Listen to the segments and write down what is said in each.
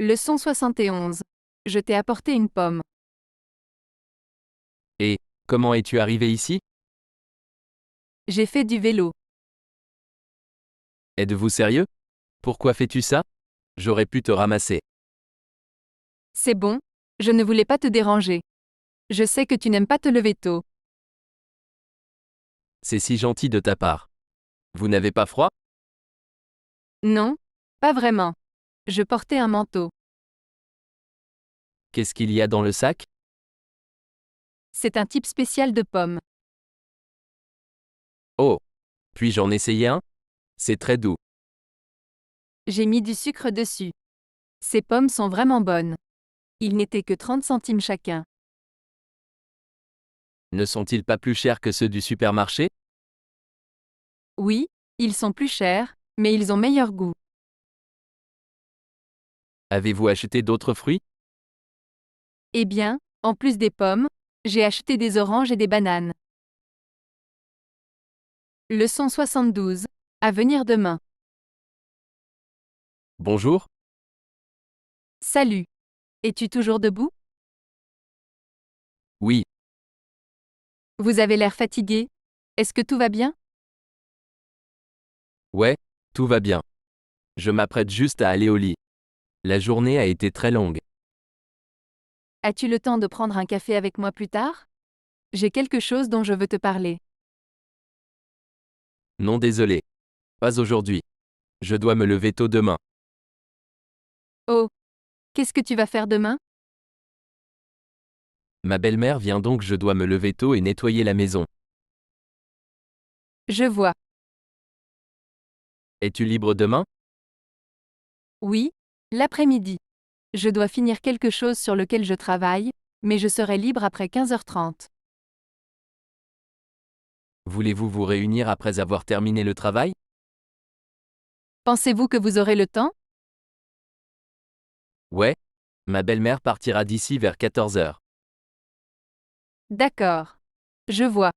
Leçon 71. Je t'ai apporté une pomme. Et, comment es-tu arrivé ici? J'ai fait du vélo. Êtes-vous sérieux? Pourquoi fais-tu ça? J'aurais pu te ramasser. C'est bon, je ne voulais pas te déranger. Je sais que tu n'aimes pas te lever tôt. C'est si gentil de ta part. Vous n'avez pas froid? Non, pas vraiment. Je portais un manteau. Qu'est-ce qu'il y a dans le sac? C'est un type spécial de pomme. Oh! Puis-je en essayer un? C'est très doux. J'ai mis du sucre dessus. Ces pommes sont vraiment bonnes. Ils n'étaient que 30 centimes chacun. Ne sont-ils pas plus chers que ceux du supermarché? Oui, ils sont plus chers, mais ils ont meilleur goût. Avez-vous acheté d'autres fruits? Eh bien, en plus des pommes, j'ai acheté des oranges et des bananes. Leçon 72. À venir demain. Bonjour? Salut. Es-tu toujours debout? Oui, Vous avez l'air fatigué. Est-ce que tout va bien? ouais, tout va bien. Je m'apprête juste à aller au lit. La journée a été très longue. As-tu le temps de prendre un café avec moi plus tard? J'ai quelque chose dont je veux te parler. Non, désolé. Pas aujourd'hui. Je dois me lever tôt demain. Oh, qu'est-ce que tu vas faire demain? Ma belle-mère vient donc, je dois me lever tôt et nettoyer la maison. Je vois. Es-tu libre demain? Oui, l'après-midi. Je dois finir quelque chose sur lequel je travaille, mais je serai libre après 15h30. Voulez-vous vous réunir après avoir terminé le travail? Pensez-vous que vous aurez le temps? Ouais. Ma belle-mère partira d'ici vers 14 heures. D'accord. Je vois.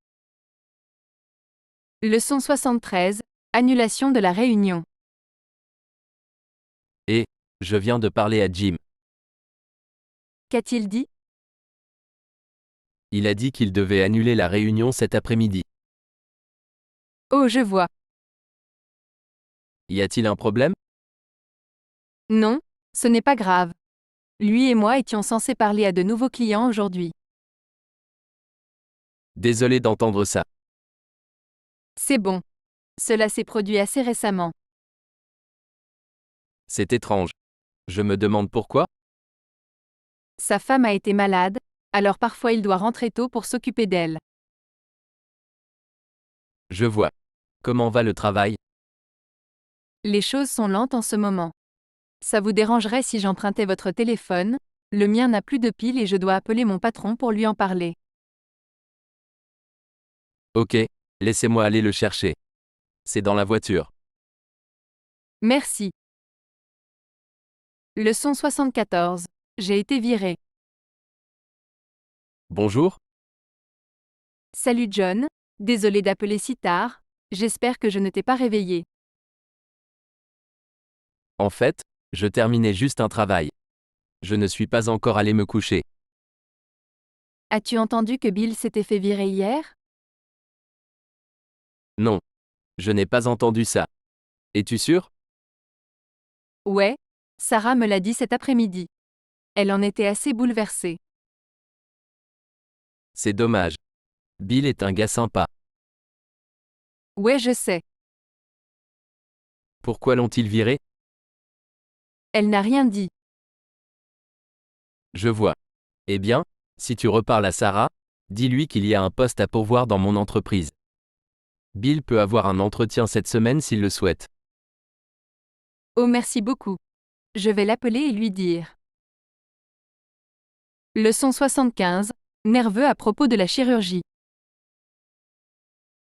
Leçon 73. Annulation de la réunion. Et, je viens de parler à Jim. Qu'a-t-il dit? Il a dit qu'il devait annuler la réunion cet après-midi. Oh, je vois. Y a-t-il un problème? Non, ce n'est pas grave. Lui et moi étions censés parler à de nouveaux clients aujourd'hui. Désolé d'entendre ça. C'est bon. Cela s'est produit assez récemment. C'est étrange. Je me demande pourquoi? Sa femme a été malade, alors parfois il doit rentrer tôt pour s'occuper d'elle. Je vois. Comment va le travail? Les choses sont lentes en ce moment. Ça vous dérangerait si j'empruntais votre téléphone? Le mien n'a plus de pile et je dois appeler mon patron pour lui en parler. Ok, laissez-moi aller le chercher. C'est dans la voiture. Merci. Leçon 74. J'ai été viré. Bonjour? Salut John, désolé d'appeler si tard, j'espère que je ne t'ai pas réveillé. En fait, je terminais juste un travail. Je ne suis pas encore allé me coucher. As-tu entendu que Bill s'était fait virer hier? Non. Je n'ai pas entendu ça. Es-tu sûr? Ouais, Sarah me l'a dit cet après-midi. Elle en était assez bouleversée. C'est dommage. Bill est un gars sympa. Ouais, je sais. Pourquoi l'ont-ils viré? Elle n'a rien dit. Je vois. Eh bien, si tu reparles à Sarah, dis-lui qu'il y a un poste à pourvoir dans mon entreprise. Bill peut avoir un entretien cette semaine s'il le souhaite. Oh, merci beaucoup. Je vais l'appeler et lui dire. Leçon 75. Nerveux à propos de la chirurgie.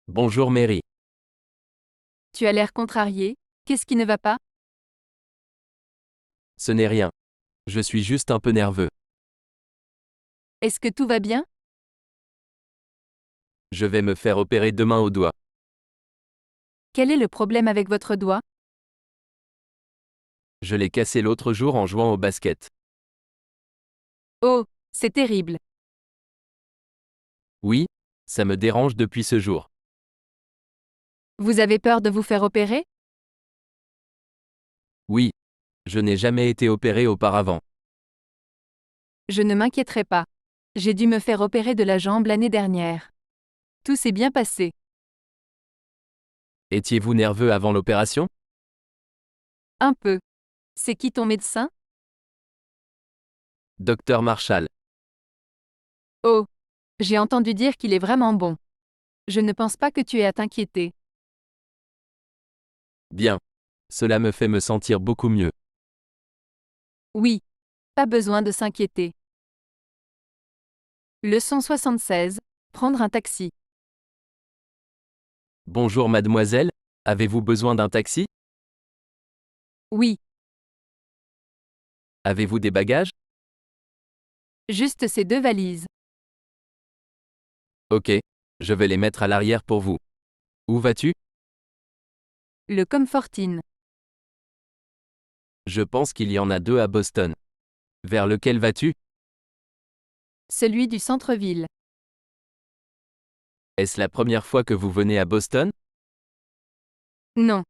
Bonjour Mary. Tu as l'air contrarié, qu'est-ce qui ne va pas? Ce n'est rien. Je suis juste un peu nerveux. Est-ce que tout va bien? Je vais me faire opérer demain au doigt. Quel est le problème avec votre doigt? Je l'ai cassé l'autre jour en jouant au basket. Oh, c'est terrible. Oui, ça me dérange depuis ce jour. Vous avez peur de vous faire opérer? Oui. Je n'ai jamais été opéré auparavant. Je ne m'inquiéterai pas. J'ai dû me faire opérer de la jambe l'année dernière. Tout s'est bien passé. Étiez-vous nerveux avant l'opération? Un peu. C'est qui ton médecin? Docteur Marshall. Oh, j'ai entendu dire qu'il est vraiment bon. Je ne pense pas que tu aies à t'inquiéter. Bien. Cela me fait me sentir beaucoup mieux. Oui. Pas besoin de s'inquiéter. Leçon 76. Prendre un taxi. Bonjour mademoiselle, avez-vous besoin d'un taxi? Oui, Avez-vous des bagages? juste ces deux valises. Ok. Je vais les mettre à l'arrière pour vous. Où vas-tu? Le Comfortine. Je pense qu'il y en a deux à Boston. Vers lequel vas-tu? Celui du centre-ville. Est-ce la première fois que vous venez à Boston? Non.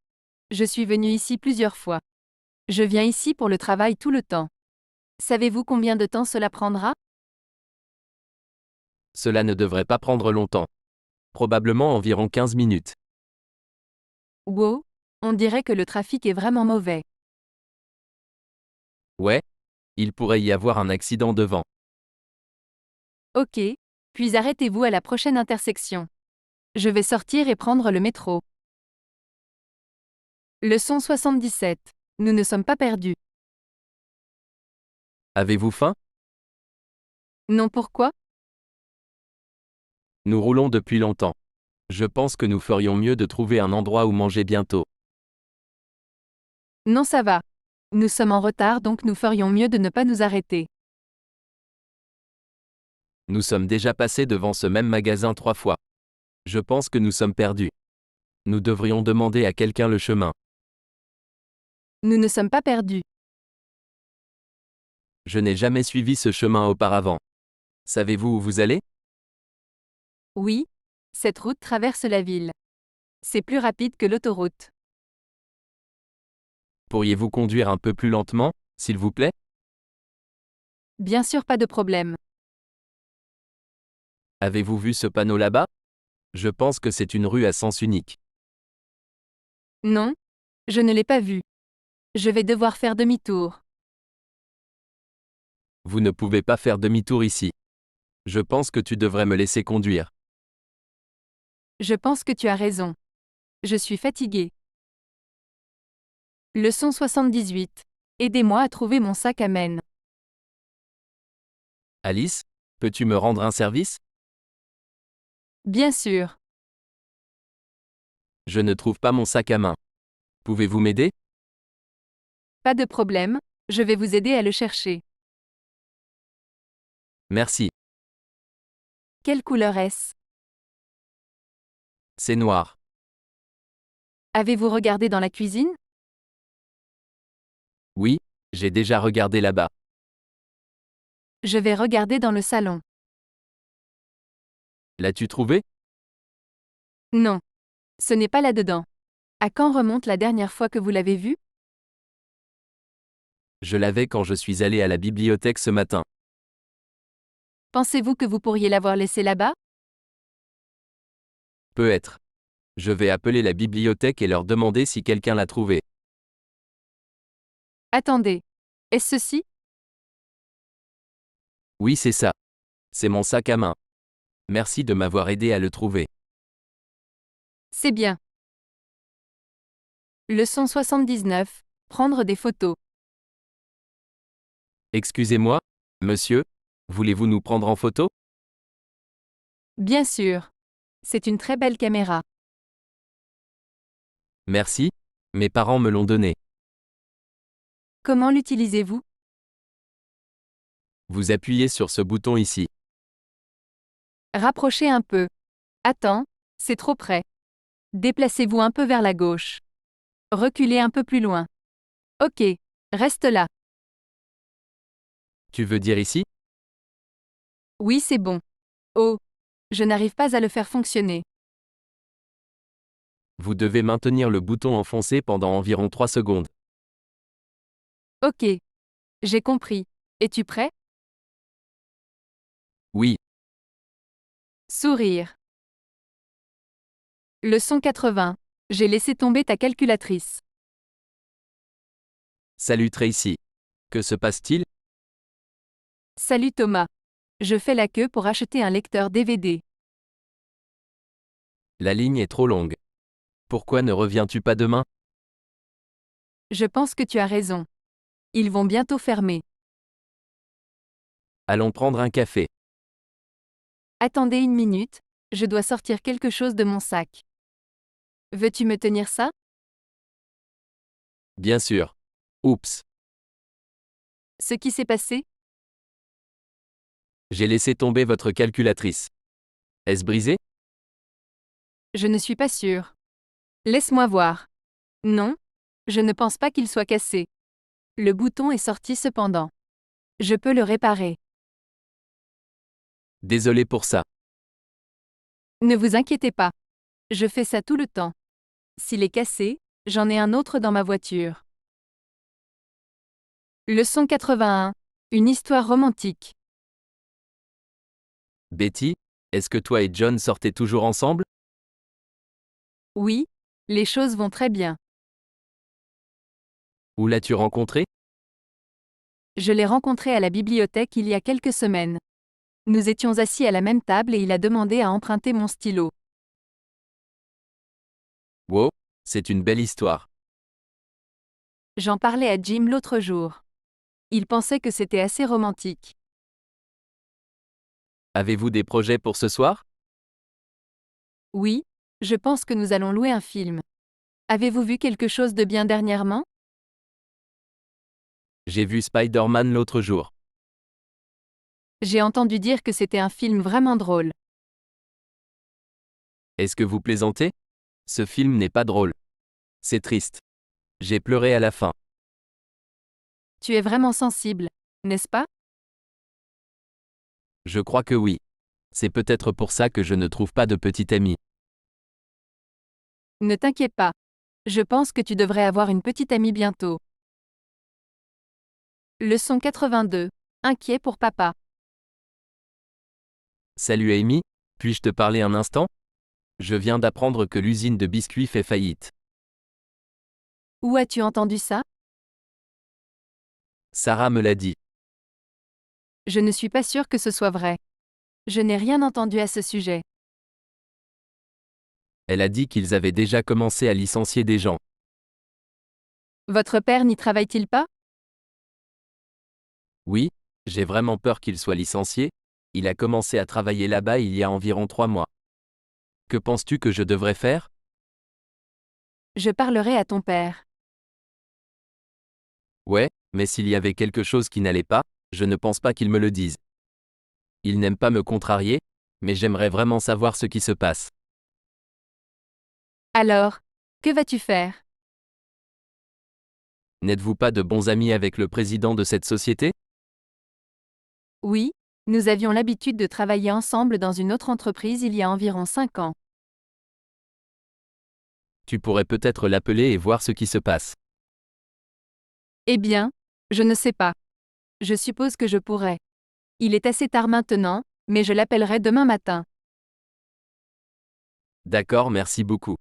Je suis venu ici plusieurs fois. Je viens ici pour le travail tout le temps. Savez-vous combien de temps cela prendra? Cela ne devrait pas prendre longtemps. Probablement environ 15 minutes. Wow, on dirait que le trafic est vraiment mauvais. Ouais. Il pourrait y avoir un accident devant. Ok, puis arrêtez-vous à la prochaine intersection. Je vais sortir et prendre le métro. Leçon 77. Nous ne sommes pas perdus. Avez-vous faim? Non, pourquoi? Nous roulons depuis longtemps. Je pense que nous ferions mieux de trouver un endroit où manger bientôt. Non, ça va. Nous sommes en retard donc nous ferions mieux de ne pas nous arrêter. Nous sommes déjà passés devant ce même magasin 3 fois. Je pense que nous sommes perdus. Nous devrions demander à quelqu'un le chemin. Nous ne sommes pas perdus. Je n'ai jamais suivi ce chemin auparavant. Savez-vous où vous allez? Oui, cette route traverse la ville. C'est plus rapide que l'autoroute. Pourriez-vous conduire un peu plus lentement, s'il vous plaît? Bien sûr, pas de problème. Avez-vous vu ce panneau là-bas? Je pense que c'est une rue à sens unique. Non, je ne l'ai pas vu. Je vais devoir faire demi-tour. Vous ne pouvez pas faire demi-tour ici. Je pense que tu devrais me laisser conduire. Je pense que tu as raison. Je suis fatigué. Leçon 78. Aidez-moi à trouver mon sac à mène. Alice, peux-tu me rendre un service? Bien sûr. Je ne trouve pas mon sac à main. Pouvez-vous m'aider? Pas de problème, je vais vous aider à le chercher. Merci. Quelle couleur est-ce? C'est noir. Avez-vous regardé dans la cuisine? Oui, j'ai déjà regardé là-bas. Je vais regarder dans le salon. L'as-tu trouvé? Non. Ce n'est pas là-dedans. À quand remonte la dernière fois que vous l'avez vu? Je l'avais quand je suis allé à la bibliothèque ce matin. Pensez-vous que vous pourriez l'avoir laissé là-bas? Peut-être. Je vais appeler la bibliothèque et leur demander si quelqu'un l'a trouvé. Attendez. Est-ce ceci? Oui, c'est ça. C'est mon sac à main. Merci de m'avoir aidé à le trouver. C'est bien. Leçon 79. Prendre des photos. Excusez-moi, monsieur, voulez-vous nous prendre en photo? Bien sûr. C'est une très belle caméra. Merci, mes parents me l'ont donné. Comment l'utilisez-vous? Vous appuyez sur ce bouton ici. Rapprochez un peu. Attends, c'est trop près. Déplacez-vous un peu vers la gauche. Reculez un peu plus loin. OK. Reste là. Tu veux dire ici? Oui, c'est bon. Oh, je n'arrive pas à le faire fonctionner. Vous devez maintenir le bouton enfoncé pendant environ 3 secondes. Ok. J'ai compris. Es-tu prêt? Oui, Sourire. Leçon 80. J'ai laissé tomber ta calculatrice. salut Tracy. Que se passe-t-il? Salut Thomas. Je fais la queue pour acheter un lecteur DVD. La ligne est trop longue. Pourquoi ne reviens-tu pas demain? Je pense que tu as raison. Ils vont bientôt fermer. Allons prendre un café. Attendez une minute, je dois sortir quelque chose de mon sac. Veux-tu me tenir ça? Bien sûr. Oups, Ce qui s'est passé? j'ai laissé tomber votre calculatrice. Est-ce brisé? Je ne suis pas sûre. Laisse-moi voir. Non, je ne pense pas qu'il soit cassé. Le bouton est sorti cependant. Je peux le réparer. Désolé pour ça. Ne vous inquiétez pas. Je fais ça tout le temps. S'il est cassé, j'en ai un autre dans ma voiture. Leçon 81. Une histoire romantique. Betty, est-ce que toi et John sortez toujours ensemble? Oui, les choses vont très bien. Où l'as-tu rencontré? Je l'ai rencontré à la bibliothèque il y a quelques semaines. Nous étions assis à la même table et il a demandé à emprunter mon stylo. Wow, c'est une belle histoire. J'en parlais à Jim l'autre jour. Il pensait que c'était assez romantique. Avez-vous des projets pour ce soir? Oui, je pense que nous allons louer un film. Avez-vous vu quelque chose de bien dernièrement? J'ai vu Spider-Man l'autre jour. J'ai entendu dire que c'était un film vraiment drôle. Est-ce que vous plaisantez? Ce film n'est pas drôle. C'est triste. J'ai pleuré à la fin. Tu es vraiment sensible, n'est-ce pas? Je crois que oui. C'est peut-être pour ça que je ne trouve pas de petite amie. Ne t'inquiète pas. Je pense que tu devrais avoir une petite amie bientôt. Leçon 82. Inquiet pour papa. Salut Amy, puis-je te parler un instant? Je viens d'apprendre que l'usine de biscuits fait faillite. Où as-tu entendu ça? Sarah me l'a dit. Je ne suis pas sûre que ce soit vrai. Je n'ai rien entendu à ce sujet. Elle a dit qu'ils avaient déjà commencé à licencier des gens. Votre père n'y travaille-t-il pas? Oui, j'ai vraiment peur qu'il soit licencié. Il a commencé à travailler là-bas il y a environ 3 mois. Que penses-tu que je devrais faire? Je parlerai à ton père. Ouais, mais s'il y avait quelque chose qui n'allait pas, je ne pense pas qu'il me le dise. Il n'aime pas me contrarier, mais j'aimerais vraiment savoir ce qui se passe. Alors, que vas-tu faire? N'êtes-vous pas de bons amis avec le président de cette société? Oui, nous avions l'habitude de travailler ensemble dans une autre entreprise il y a environ 5 ans. Tu pourrais peut-être l'appeler et voir ce qui se passe. Eh bien, je ne sais pas. Je suppose que je pourrais. Il est assez tard maintenant, mais je l'appellerai demain matin. D'accord, merci beaucoup.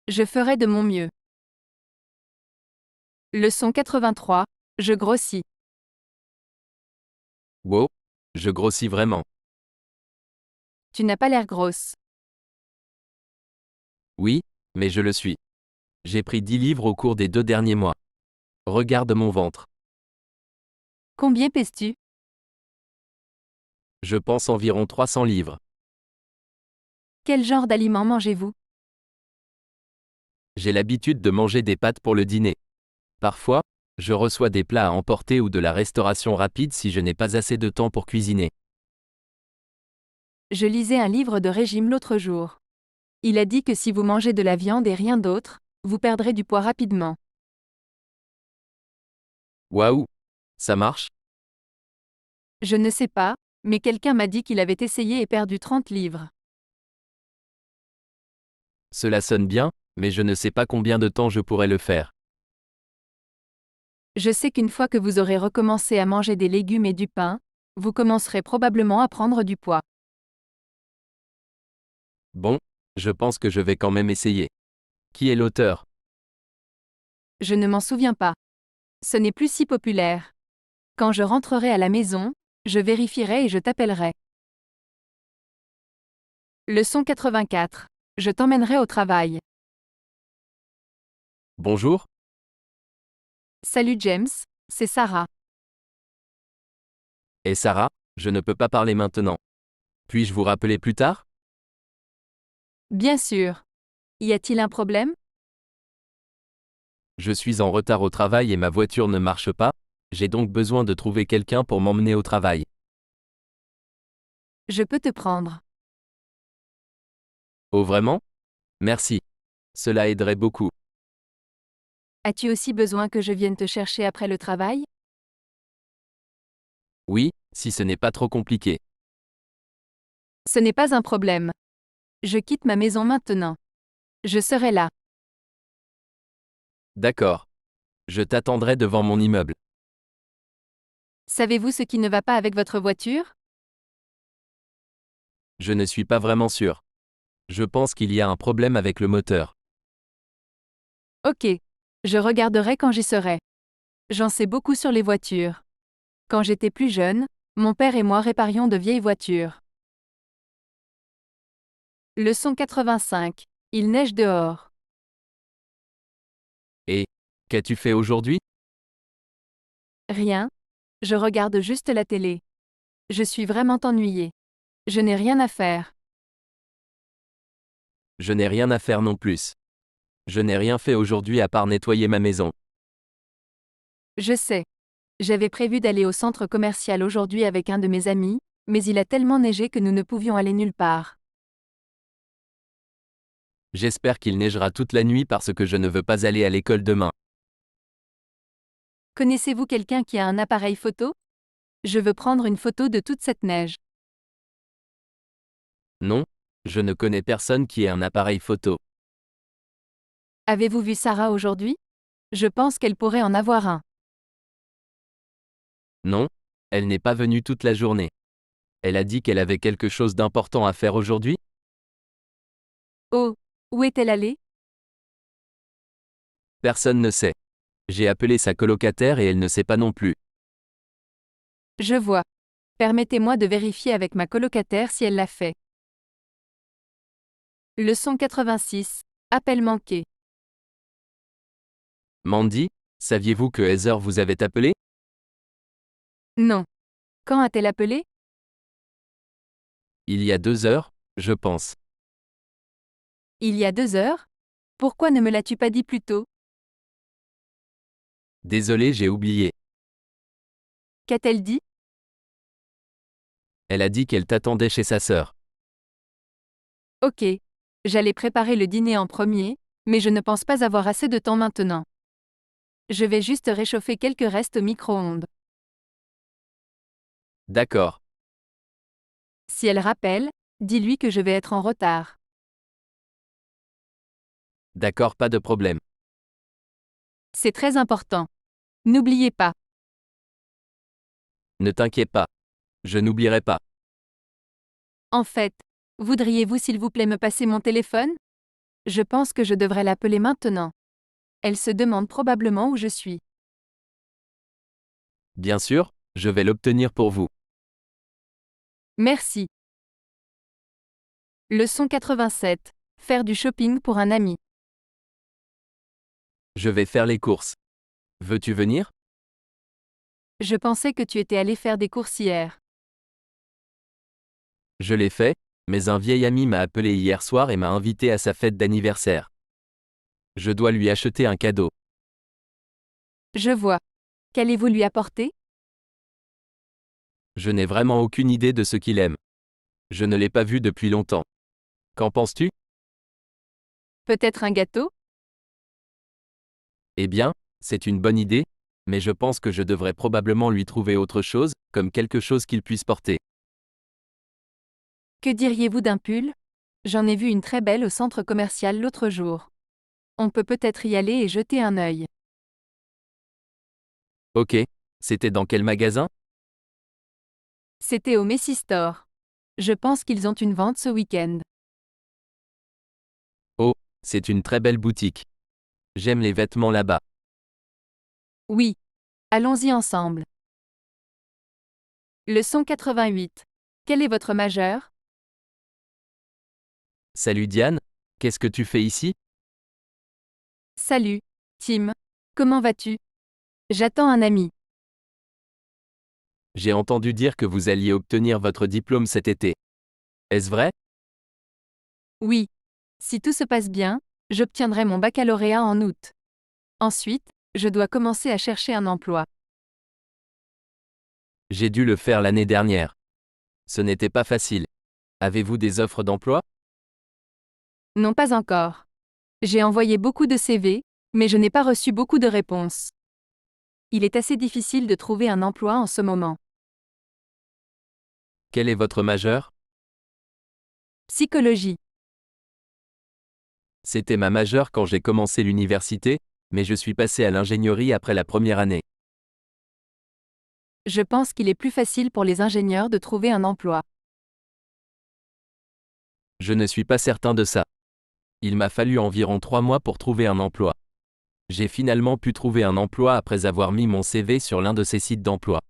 Je ferai de mon mieux. Leçon 83. Je grossis. Wow, je grossis vraiment. Tu n'as pas l'air grosse. Oui, mais je le suis. J'ai pris 10 livres au cours des 2 derniers mois. Regarde mon ventre. Combien pèses-tu? Je pense environ 300 livres. Quel genre d'aliments mangez-vous? J'ai l'habitude de manger des pâtes pour le dîner. Parfois, je reçois des plats à emporter ou de la restauration rapide si je n'ai pas assez de temps pour cuisiner. Je lisais un livre de régime l'autre jour. Il a dit que si vous mangez de la viande et rien d'autre, vous perdrez du poids rapidement. Waouh! Ça marche? Je ne sais pas, mais quelqu'un m'a dit qu'il avait essayé et perdu 30 livres. Cela sonne bien, mais je ne sais pas combien de temps je pourrais le faire. Je sais qu'une fois que vous aurez recommencé à manger des légumes et du pain, vous commencerez probablement à prendre du poids. Bon, je pense que je vais quand même essayer. Qui est l'auteur? Je ne m'en souviens pas. Ce n'est plus si populaire. Quand je rentrerai à la maison, je vérifierai et je t'appellerai. Leçon 84. Je t'emmènerai au travail. Bonjour? Salut James, c'est Sarah. Et Sarah, je ne peux pas parler maintenant. Puis-je vous rappeler plus tard? Bien sûr. Y a-t-il un problème? Je suis en retard au travail et ma voiture ne marche pas, j'ai donc besoin de trouver quelqu'un pour m'emmener au travail. Je peux te prendre. Oh vraiment? Merci. Cela aiderait beaucoup. As-tu aussi besoin que je vienne te chercher après le travail? Oui, si ce n'est pas trop compliqué. Ce n'est pas un problème. Je quitte ma maison maintenant. Je serai là. D'accord. Je t'attendrai devant mon immeuble. Savez-vous ce qui ne va pas avec votre voiture? Je ne suis pas vraiment sûr. Je pense qu'il y a un problème avec le moteur. Ok. Je regarderai quand j'y serai. J'en sais beaucoup sur les voitures. Quand j'étais plus jeune, mon père et moi réparions de vieilles voitures. Leçon 85. Il neige dehors. Et, qu'as-tu fait aujourd'hui? Rien. Je regarde juste la télé. Je suis vraiment ennuyée. Je n'ai rien à faire. Je n'ai rien à faire non plus. Je n'ai rien fait aujourd'hui à part nettoyer ma maison. Je sais. J'avais prévu d'aller au centre commercial aujourd'hui avec un de mes amis, mais il a tellement neigé que nous ne pouvions aller nulle part. J'espère qu'il neigera toute la nuit parce que je ne veux pas aller à l'école demain. Connaissez-vous quelqu'un qui a un appareil photo? Je veux prendre une photo de toute cette neige. Non, je ne connais personne qui ait un appareil photo. Avez-vous vu Sarah aujourd'hui? Je pense qu'elle pourrait en avoir un. Non, elle n'est pas venue toute la journée. Elle a dit qu'elle avait quelque chose d'important à faire aujourd'hui? Oh, où est-elle allée? Personne ne sait. J'ai appelé sa colocataire et elle ne sait pas non plus. Je vois. Permettez-moi de vérifier avec ma colocataire si elle l'a fait. Leçon 86. Appel manqué. Mandy, saviez-vous que Heather vous avait appelé? Non. Quand a-t-elle appelé? Il y a 2 heures, je pense. Il y a 2 heures? Pourquoi ne me l'as-tu pas dit plus tôt? Désolé, j'ai oublié. Qu'a-t-elle dit? Elle a dit qu'elle t'attendait chez sa sœur. Ok. J'allais préparer le dîner en premier, mais je ne pense pas avoir assez de temps maintenant. Je vais juste réchauffer quelques restes au micro-ondes. D'accord. Si elle rappelle, dis-lui que je vais être en retard. D'accord, pas de problème. C'est très important. N'oubliez pas. Ne t'inquiète pas. Je n'oublierai pas. En fait, voudriez-vous s'il vous plaît me passer mon téléphone? Je pense que je devrais l'appeler maintenant. Elle se demande probablement où je suis. Bien sûr, je vais l'obtenir pour vous. Merci. Leçon 87. Faire du shopping pour un ami. Je vais faire les courses. Veux-tu venir? Je pensais que tu étais allé faire des courses hier. Je l'ai fait, mais un vieil ami m'a appelé hier soir et m'a invité à sa fête d'anniversaire. Je dois lui acheter un cadeau. Je vois. Qu'allez-vous lui apporter? Je n'ai vraiment aucune idée de ce qu'il aime. Je ne l'ai pas vu depuis longtemps. Qu'en penses-tu? Peut-être un gâteau? Eh bien, c'est une bonne idée, Mais je pense que je devrais probablement lui trouver autre chose, comme quelque chose qu'il puisse porter. Que diriez-vous d'un pull? J'en ai vu une très belle au centre commercial l'autre jour. On peut peut-être y aller et jeter un œil. Ok. C'était dans quel magasin? C'était au Macy Store. Je pense qu'ils ont une vente ce week-end. Oh, c'est une très belle boutique. J'aime les vêtements là-bas. Oui. Allons-y ensemble. Leçon 88. Quel est votre majeur? Salut Diane, qu'est-ce que tu fais ici? Salut, Tim. Comment vas-tu? J'attends un ami. J'ai entendu dire que vous alliez obtenir votre diplôme cet été. Est-ce vrai? Oui. Si tout se passe bien, j'obtiendrai mon baccalauréat en août. Ensuite, je dois commencer à chercher un emploi. J'ai dû le faire l'année dernière. Ce n'était pas facile. Avez-vous des offres d'emploi? Non, pas encore. J'ai envoyé beaucoup de CV, mais je n'ai pas reçu beaucoup de réponses. Il est assez difficile de trouver un emploi en ce moment. Quel est votre majeur? Psychologie. C'était ma majeure quand j'ai commencé l'université, mais je suis passé à l'ingénierie après la première année. Je pense qu'il est plus facile pour les ingénieurs de trouver un emploi. Je ne suis pas certain de ça. Il m'a fallu environ 3 mois pour trouver un emploi. J'ai finalement pu trouver un emploi après avoir mis mon CV sur l'un de ces sites d'emploi.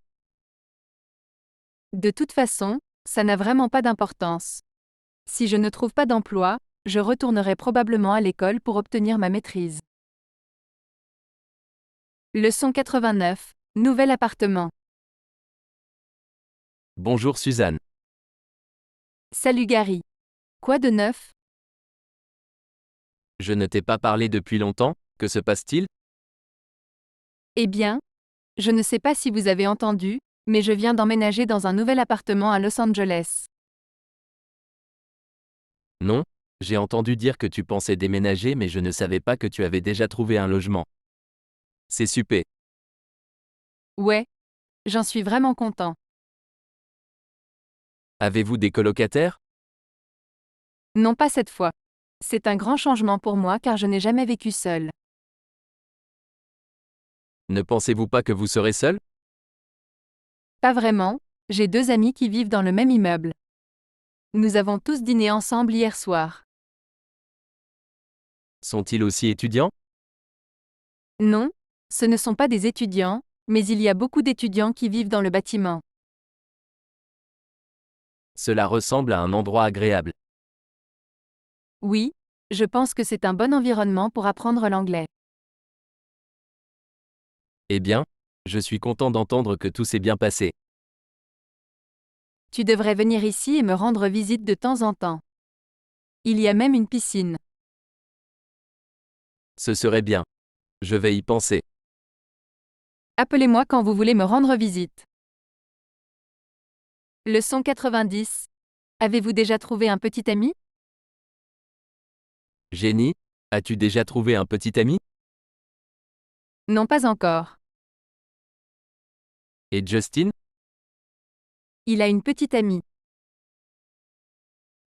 De toute façon, ça n'a vraiment pas d'importance. Si je ne trouve pas d'emploi, je retournerai probablement à l'école pour obtenir ma maîtrise. Leçon 89. Nouvel appartement. Bonjour Suzanne. Salut Gary. Quoi de neuf? Je ne t'ai pas parlé depuis longtemps, que se passe-t-il? Eh bien, je ne sais pas si vous avez entendu, mais je viens d'emménager dans un nouvel appartement à Los Angeles. Non, j'ai entendu dire que tu pensais déménager mais je ne savais pas que tu avais déjà trouvé un logement. C'est super. Ouais, j'en suis vraiment content. Avez-vous des colocataires? Non, pas cette fois. C'est un grand changement pour moi car je n'ai jamais vécu seul. Ne pensez-vous pas que vous serez seul? Pas vraiment, j'ai deux amis qui vivent dans le même immeuble. Nous avons tous dîné ensemble hier soir. Sont-ils aussi étudiants? Non, ce ne sont pas des étudiants, mais il y a beaucoup d'étudiants qui vivent dans le bâtiment. Cela ressemble à un endroit agréable. Oui, je pense que c'est un bon environnement pour apprendre l'anglais. Eh bien, je suis content d'entendre que tout s'est bien passé. Tu devrais venir ici et me rendre visite de temps en temps. Il y a même une piscine. Ce serait bien. Je vais y penser. Appelez-moi quand vous voulez me rendre visite. Leçon 90. Avez-vous déjà trouvé un petit ami? Jenny, as-tu déjà trouvé un petit ami? Non, pas encore. Et Justin? Il a une petite amie.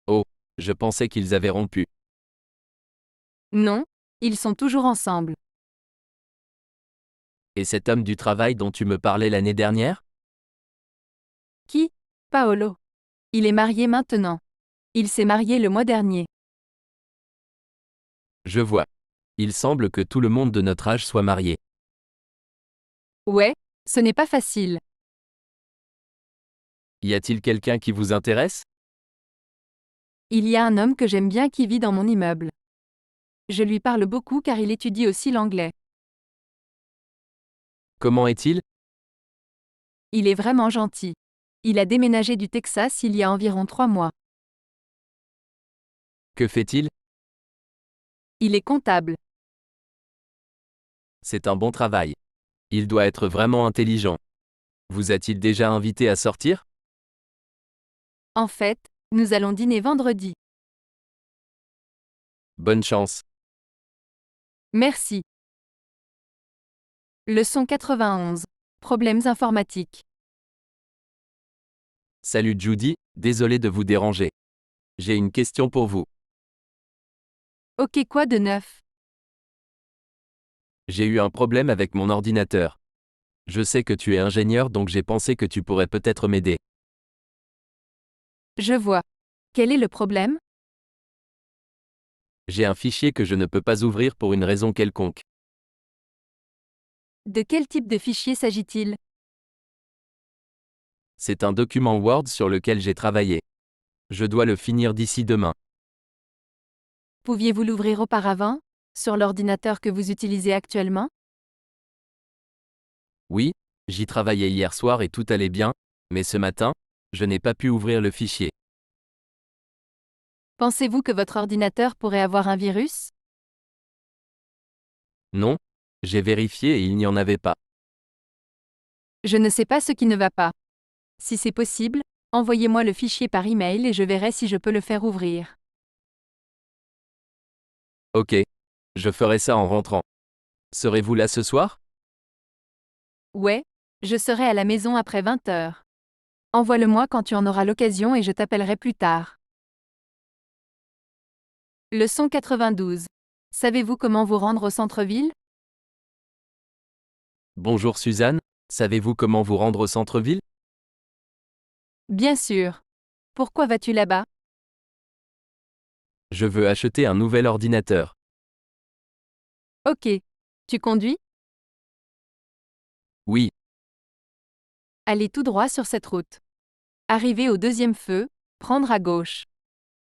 Oh, je pensais qu'ils avaient rompu. Non, ils sont toujours ensemble. Et cet homme du travail dont tu me parlais l'année dernière? Qui? Paolo. Il est marié maintenant. Il s'est marié le mois dernier. Je vois. Il semble que tout le monde de notre âge soit marié. Ouais, ce n'est pas facile. Y a-t-il quelqu'un qui vous intéresse? Il y a un homme que j'aime bien qui vit dans mon immeuble. Je lui parle beaucoup car il étudie aussi l'anglais. Comment est-il? Il est vraiment gentil. Il a déménagé du Texas il y a environ 3 mois. Que fait-il? Il est comptable. C'est un bon travail. Il doit être vraiment intelligent. Vous a-t-il déjà invité à sortir? En fait, nous allons dîner vendredi. Bonne chance. Merci. Leçon 91. Problèmes informatiques. Salut Judy, désolé de vous déranger. J'ai une question pour vous. Ok, quoi de neuf? J'ai eu un problème avec mon ordinateur. Je sais que tu es ingénieur donc j'ai pensé que tu pourrais peut-être m'aider. Je vois. Quel est le problème? J'ai un fichier que je ne peux pas ouvrir pour une raison quelconque. De quel type de fichier s'agit-il? C'est un document Word sur lequel j'ai travaillé. Je dois le finir d'ici demain. Pouviez-vous l'ouvrir auparavant, sur l'ordinateur que vous utilisez actuellement? Oui, j'y travaillais hier soir et tout allait bien, mais ce matin, je n'ai pas pu ouvrir le fichier. Pensez-vous que votre ordinateur pourrait avoir un virus? Non, j'ai vérifié et il n'y en avait pas. Je ne sais pas ce qui ne va pas. Si c'est possible, envoyez-moi le fichier par email et je verrai si je peux le faire ouvrir. Ok. Je ferai ça en rentrant. Serez-vous là ce soir? Ouais, je serai à la maison après 20 heures. Envoie-le-moi quand tu en auras l'occasion et je t'appellerai plus tard. Leçon 92. Savez-vous comment vous rendre au centre-ville? Bonjour Suzanne, savez-vous comment vous rendre au centre-ville? Bien sûr. Pourquoi vas-tu là-bas? Je veux acheter un nouvel ordinateur. Ok. Tu conduis? Oui, Allez tout droit sur cette route. Arriver au deuxième feu, prendre à gauche.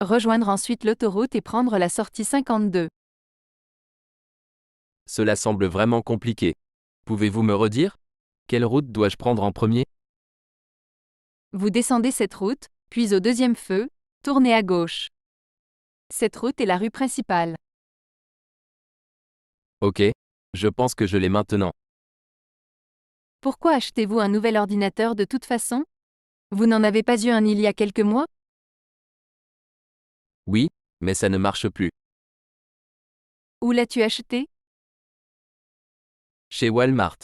Rejoindre ensuite l'autoroute et prendre la sortie 52. cela semble vraiment compliqué. Pouvez-vous me redire? Quelle route dois-je prendre en premier? Vous descendez cette route, puis au deuxième feu, tournez à gauche. Cette route est la rue principale. Ok, je pense que je l'ai maintenant. Pourquoi achetez-vous un nouvel ordinateur de toute façon? Vous n'en avez pas eu un il y a quelques mois? Oui, mais ça ne marche plus. Où l'as-tu acheté? Chez Walmart.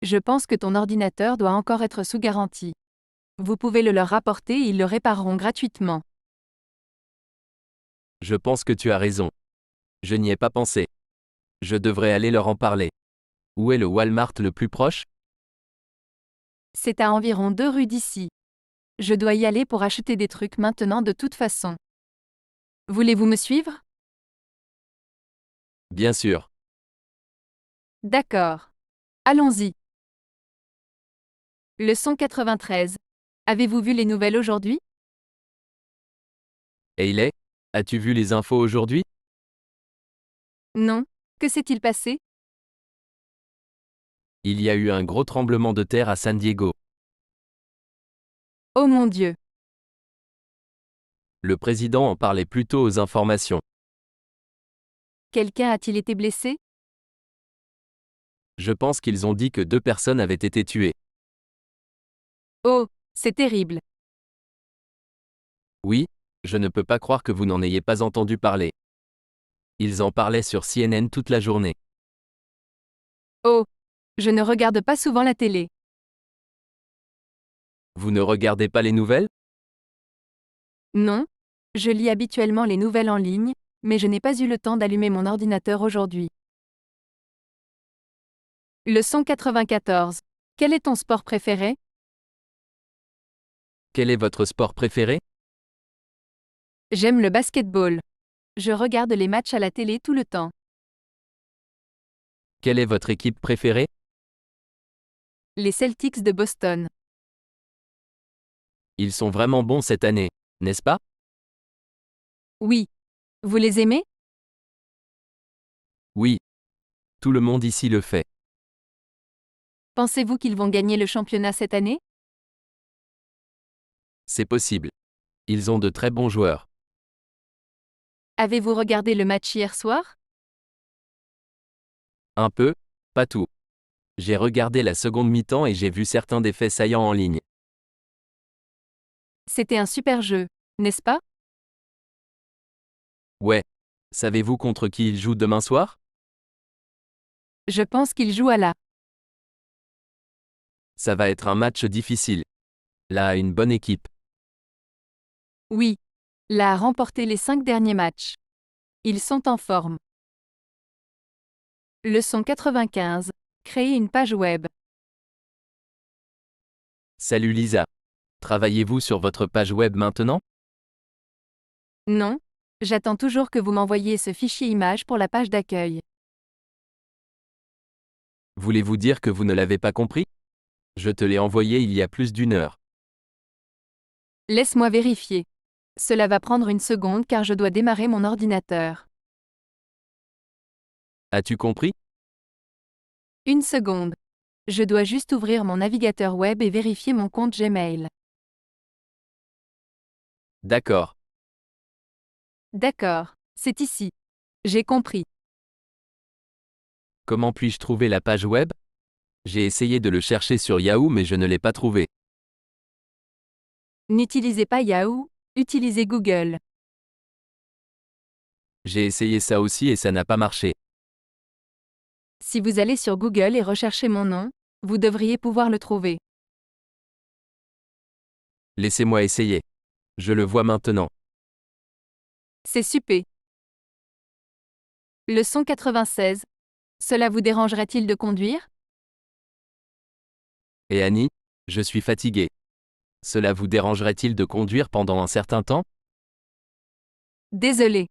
Je pense que ton ordinateur doit encore être sous garantie. Vous pouvez le leur rapporter et ils le répareront gratuitement. Je pense que tu as raison. Je n'y ai pas pensé. Je devrais aller leur en parler. Où est le Walmart le plus proche? C'est à environ 2 rues d'ici. Je dois y aller pour acheter des trucs maintenant de toute façon. Voulez-vous me suivre? Bien sûr. D'accord. Allons-y. Leçon 93. Avez-vous vu les nouvelles aujourd'hui? Hayley, as-tu vu les infos aujourd'hui? Non. Que s'est-il passé? Il y a eu un gros tremblement de terre à San Diego. Oh mon Dieu. Le président en parlait plus tôt aux informations. Quelqu'un a-t-il été blessé? Je pense qu'ils ont dit que 2 personnes avaient été tuées. Oh, c'est terrible. Oui, je ne peux pas croire que vous n'en ayez pas entendu parler. Ils en parlaient sur CNN toute la journée. Oh, je ne regarde pas souvent la télé. Vous ne regardez pas les nouvelles? Non. Je lis habituellement les nouvelles en ligne, mais je n'ai pas eu le temps d'allumer mon ordinateur aujourd'hui. Leçon 94. Quel est ton sport préféré? Quel est votre sport préféré? J'aime le basketball. Je regarde les matchs à la télé tout le temps. Quelle est votre équipe préférée? Les Celtics de Boston. Ils sont vraiment bons cette année, n'est-ce pas? Oui. Vous les aimez? Oui. Tout le monde ici le fait. Pensez-vous qu'ils vont gagner le championnat cette année? C'est possible. Ils ont de très bons joueurs. Avez-vous regardé le match hier soir? Un peu, pas tout. J'ai regardé la seconde mi-temps et j'ai vu certains des faits saillants en ligne. C'était un super jeu, n'est-ce pas? Ouais. Savez-vous contre qui ils jouent demain soir? Je pense qu'il joue à la. Ça va être un match difficile. Là a une bonne équipe. Oui. La a remporté les 5 derniers matchs. Ils sont en forme. Leçon 95. Créer une page web. Salut Lisa. Travaillez-vous sur votre page web maintenant? Non. J'attends toujours que vous m'envoyiez ce fichier image pour la page d'accueil. Voulez-vous dire que vous ne l'avez pas compris? Je te l'ai envoyé il y a plus d'une heure. Laisse-moi vérifier. Cela va prendre une seconde car je dois démarrer mon ordinateur. As-tu compris? Une seconde. Je dois juste ouvrir mon navigateur web et vérifier mon compte Gmail. D'accord. D'accord. C'est ici. J'ai compris. Comment puis-je trouver la page web? J'ai essayé de le chercher sur Yahoo mais je ne l'ai pas trouvé. N'utilisez pas Yahoo, utilisez Google. J'ai essayé ça aussi et ça n'a pas marché. Si vous allez sur Google et recherchez mon nom, vous devriez pouvoir le trouver. Laissez-moi essayer. Je le vois maintenant. C'est super. Leçon 96. Cela vous dérangerait-il de conduire? Et Annie, je suis fatigué. Cela vous dérangerait-il de conduire pendant un certain temps? Désolé.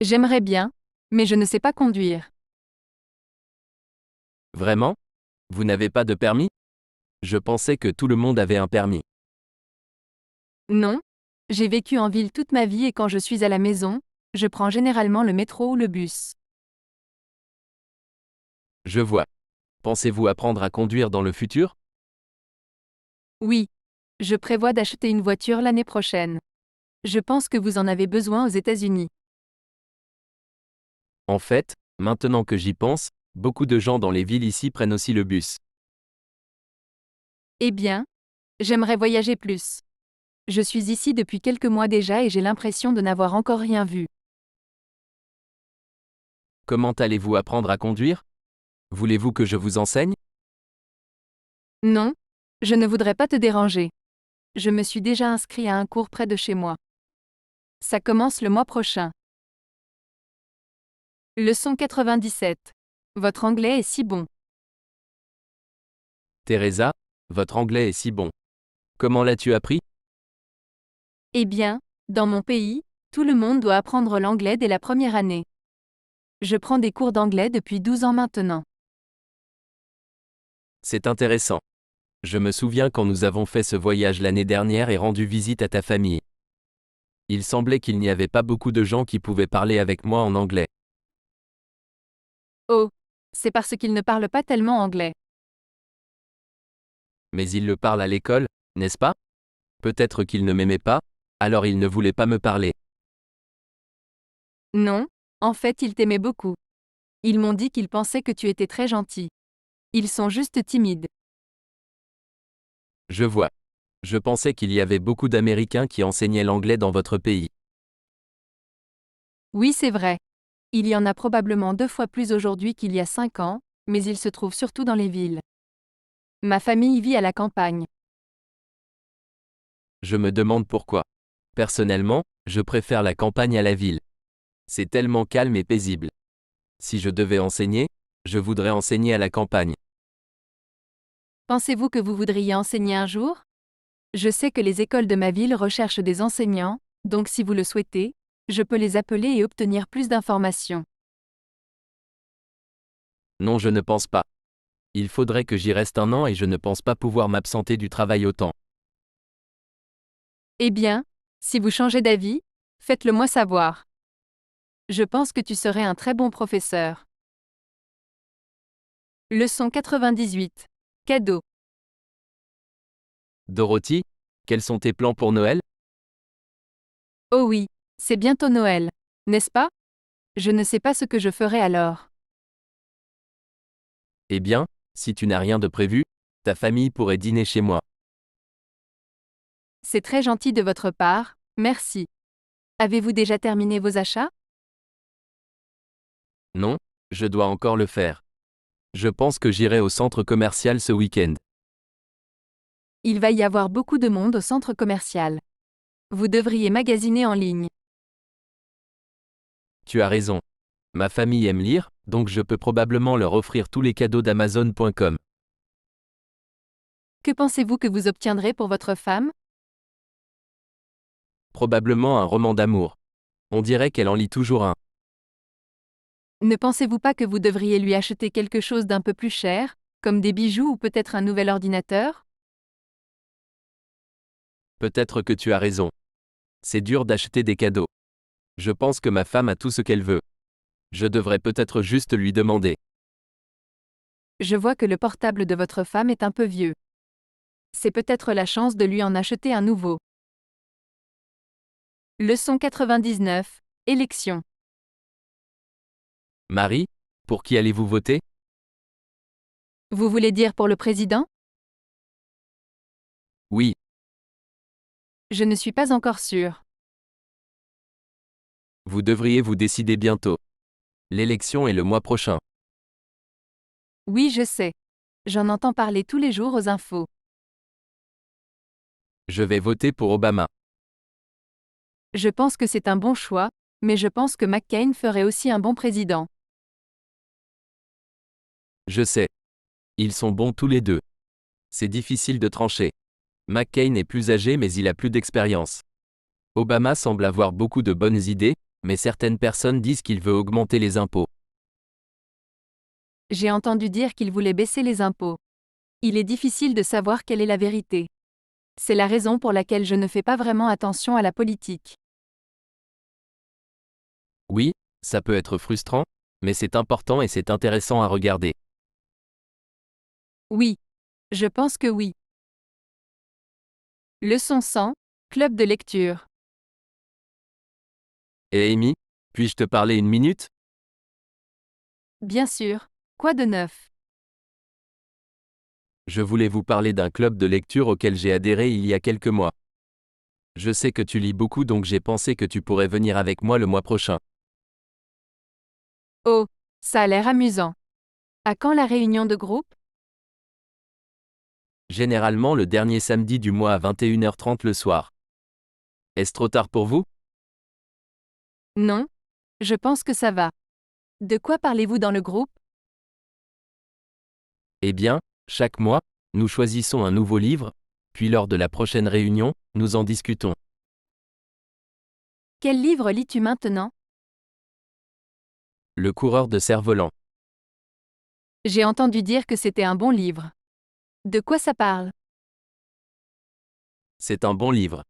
J'aimerais bien, mais je ne sais pas conduire. Vraiment? Vous n'avez pas de permis? Je pensais que tout le monde avait un permis. Non. J'ai vécu en ville toute ma vie et quand je suis à la maison, je prends généralement le métro ou le bus. Je vois. Pensez-vous apprendre à conduire dans le futur? Oui. Je prévois d'acheter une voiture l'année prochaine. Je pense que vous en avez besoin aux États-Unis. En fait, maintenant que j'y pense, beaucoup de gens dans les villes ici prennent aussi le bus. Eh bien, j'aimerais voyager plus. Je suis ici depuis quelques mois déjà et j'ai l'impression de n'avoir encore rien vu. Comment allez-vous apprendre à conduire? Voulez-vous que je vous enseigne? Non, je ne voudrais pas te déranger. Je me suis déjà inscrit à un cours près de chez moi. Ça commence le mois prochain. Leçon 97. Votre anglais est si bon. Teresa, votre anglais est si bon. Comment l'as-tu appris? Eh bien, dans mon pays, tout le monde doit apprendre l'anglais dès la première année. Je prends des cours d'anglais depuis 12 ans maintenant. C'est intéressant. Je me souviens quand nous avons fait ce voyage l'année dernière et rendu visite à ta famille. Il semblait qu'il n'y avait pas beaucoup de gens qui pouvaient parler avec moi en anglais. Oh, c'est parce qu'ils ne parlent pas tellement anglais. Mais ils le parlent à l'école, n'est-ce pas? Peut-être qu'ils ne m'aimaient pas, alors ils ne voulaient pas me parler. Non, en fait, ils t'aimaient beaucoup. Ils m'ont dit qu'ils pensaient que tu étais très gentil. Ils sont juste timides. Je vois. Je pensais qu'il y avait beaucoup d'Américains qui enseignaient l'anglais dans votre pays. Oui, c'est vrai. Il y en a probablement 2 fois plus aujourd'hui qu'il y a 5 ans, mais ils se trouvent surtout dans les villes. Ma famille vit à la campagne. Je me demande pourquoi. Personnellement, je préfère la campagne à la ville. C'est tellement calme et paisible. Si je devais enseigner, je voudrais enseigner à la campagne. Pensez-vous que vous voudriez enseigner un jour? Je sais que les écoles de ma ville recherchent des enseignants, donc si vous le souhaitez, je peux les appeler et obtenir plus d'informations. Non, je ne pense pas. Il faudrait que j'y reste un an et je ne pense pas pouvoir m'absenter du travail autant. Eh bien, si vous changez d'avis, faites-le moi savoir. Je pense que tu serais un très bon professeur. Leçon 98. Cadeau. Dorothy, quels sont tes plans pour Noël? Oh oui, c'est bientôt Noël, n'est-ce pas? Je ne sais pas ce que je ferai alors. Eh bien, si tu n'as rien de prévu, ta famille pourrait dîner chez moi. C'est très gentil de votre part, merci. Avez-vous déjà terminé vos achats? Non, je dois encore le faire. Je pense que j'irai au centre commercial ce week-end. Il va y avoir beaucoup de monde au centre commercial. Vous devriez magasiner en ligne. Tu as raison. Ma famille aime lire, donc je peux probablement leur offrir tous les cadeaux d'Amazon.com. Que pensez-vous que vous obtiendrez pour votre femme? Probablement un roman d'amour. On dirait qu'elle en lit toujours un. Ne pensez-vous pas que vous devriez lui acheter quelque chose d'un peu plus cher, comme des bijoux ou peut-être un nouvel ordinateur? Peut-être que tu as raison. C'est dur d'acheter des cadeaux. Je pense que ma femme a tout ce qu'elle veut. Je devrais peut-être juste lui demander. Je vois que le portable de votre femme est un peu vieux. C'est peut-être la chance de lui en acheter un nouveau. Leçon 99. Élection. Marie, pour qui allez-vous voter? Vous voulez dire pour le président? Oui, Je ne suis pas encore sûre. vous devriez vous décider bientôt. L'élection est le mois prochain. Oui, je sais. J'en entends parler tous les jours aux infos. Je vais voter pour Obama. Je pense que c'est un bon choix, mais je pense que McCain ferait aussi un bon président. Je sais. Ils sont bons tous les deux. C'est difficile de trancher. McCain est plus âgé mais il a plus d'expérience. Obama semble avoir beaucoup de bonnes idées, mais certaines personnes disent qu'il veut augmenter les impôts. J'ai entendu dire qu'il voulait baisser les impôts. Il est difficile de savoir quelle est la vérité. C'est la raison pour laquelle je ne fais pas vraiment attention à la politique. Oui, ça peut être frustrant, mais c'est important et c'est intéressant à regarder. Oui. Je pense que oui. Leçon 100. Club de lecture. Et Amy, puis-je te parler une minute? Bien sûr. Quoi de neuf? Je voulais vous parler d'un club de lecture auquel j'ai adhéré il y a quelques mois. Je sais que tu lis beaucoup donc j'ai pensé que tu pourrais venir avec moi le mois prochain. Oh, ça a l'air amusant. À quand la réunion de groupe? Généralement le dernier samedi du mois à 21h30 le soir. Est-ce trop tard pour vous? Non. Je pense que ça va. De quoi parlez-vous dans le groupe? Eh bien, chaque mois, nous choisissons un nouveau livre, puis lors de la prochaine réunion, nous en discutons. Quel livre lis-tu maintenant? Le coureur de cerf-volant. J'ai entendu dire que c'était un bon livre. De quoi ça parle? C'est un bon livre.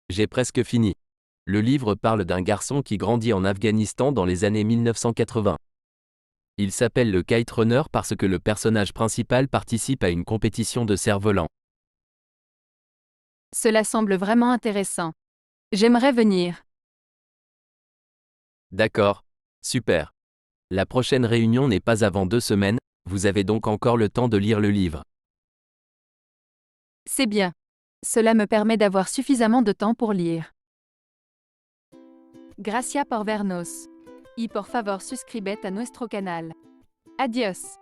J'ai presque fini. Le livre parle d'un garçon qui grandit en Afghanistan dans les années 1980. Il s'appelle le Kite Runner parce que le personnage principal participe à une compétition de cerf-volant. Cela semble vraiment intéressant. J'aimerais venir. D'accord. Super. La prochaine réunion n'est pas avant 2 semaines, vous avez donc encore le temps de lire le livre. C'est bien. Cela me permet d'avoir suffisamment de temps pour lire. Gracias por vernos. Y por favor suscribete a nuestro canal. Adiós.